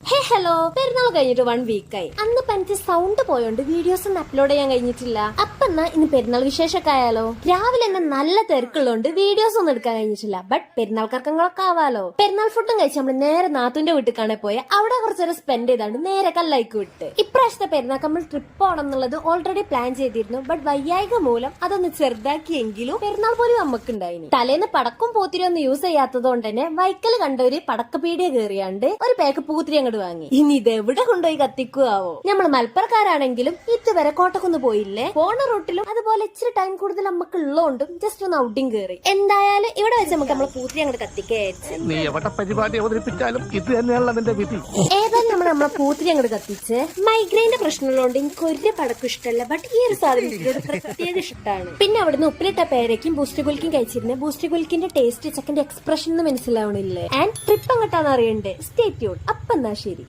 Hello, പെരുന്നാൾ കഴിഞ്ഞിട്ട് 1 വീക്കായി. അന്ന് എനിക്ക് സൗണ്ട് പോയോണ്ട് വീഡിയോസ് ഒന്നും അപ്ലോഡ് ചെയ്യാൻ കഴിഞ്ഞിട്ടില്ല. അപ്പൊ എന്നാ ഇന്ന് പെരുന്നാൾ വിശേഷമൊക്കെ ആയാലോ. രാവിലെ തന്നെ നല്ല തിരക്കുള്ളതുകൊണ്ട് വീഡിയോസ് ഒന്നും എടുക്കാൻ കഴിഞ്ഞിട്ടില്ല. ബട്ട് പെരുന്നാൾ കറക്കങ്ങളൊക്കെ ആവാലോ. പെരുന്നാൾ ഫുഡും കഴിച്ച് നമ്മള് നേരെ നാത്തുന്റെ വീട്ടിൽ പോയ അവിടെ കുറച്ചേരം സ്പെൻഡ് ചെയ്താണ്ട് നേരെ കല്ലായിക്ക് വിട്ട്. ഇപ്രാവശ്യത്തെ പെരുന്നാൾ നമ്മൾ ട്രിപ്പ് പോകണം എന്നുള്ളത് ഓൾറെഡി പ്ലാൻ ചെയ്തിരുന്നു. ബട്ട് വയ്യായിക മൂലം അതൊന്ന് ചെറുതാക്കിയെങ്കിലും പെരുന്നാൾ പോലും നമുക്കുണ്ടായിന്. തലേന്ന് പടക്കം പൂത്തിരി ഒന്നും യൂസ് ചെയ്യാത്തത് കൊണ്ട് തന്നെ വൈക്കൽ കണ്ടൊരു പടക്കപ്പീടിയ കയറിയാണ്ട് ഒരു പാക്ക് പൂത്തിരി അങ്ങോട്ട് വാങ്ങി. ഇനി ഇത് എവിടെ കൊണ്ടുപോയി കത്തിക്കുവോ. നമ്മൾ മലപ്പുറക്കാരാണെങ്കിലും ഇതുവരെ കോട്ടക്കുന്ന് പോയില്ലേ. പോണ റൂട്ടിലും അതുപോലെ ഇച്ചിരി ടൈം കൂടുതൽ നമുക്ക് ഉള്ളതുകൊണ്ടും ജസ്റ്റ് ഒന്ന് ഔട്ടിങ് കയറി. എന്തായാലും ഇവിടെ വെച്ച് നമുക്ക് നമ്മളെ പൂത്തിരി അങ്ങോട്ട് കത്തിക്കാച്ചു. ഏതായാലും നമ്മളെ പൂത്തിരി അങ്ങോട്ട് കത്തിച്ച്. മൈഗ്രെയിന്റെ പ്രശ്നമുള്ളതുകൊണ്ട് എനിക്ക് ഒരു പടക്കം ഇഷ്ടമല്ല. ബട്ട് ഈ ഒരു സാധനത്തിനോട് പ്രത്യേക ഇഷ്ടമാണ്. പിന്നെ അവിടുന്ന് ഉപ്പിലിട്ട പേരയ്ക്കും ബൂസ്റ്റ് കുൽക്കും കഴിച്ചിരുന്നു. ബൂസ്റ്റ് കുൽക്കിന്റെ ടേസ്റ്റ് ചെക്കന്റെ എക്സ്പ്രഷൻ മനസ്സിലാവണില്ലേ. ആൻഡ് ട്രിപ്പ് അങ്ങോട്ടാന്ന് അറിയണ്ടേ. Stay tune. അപ്പൊ എന്നാ ശരി.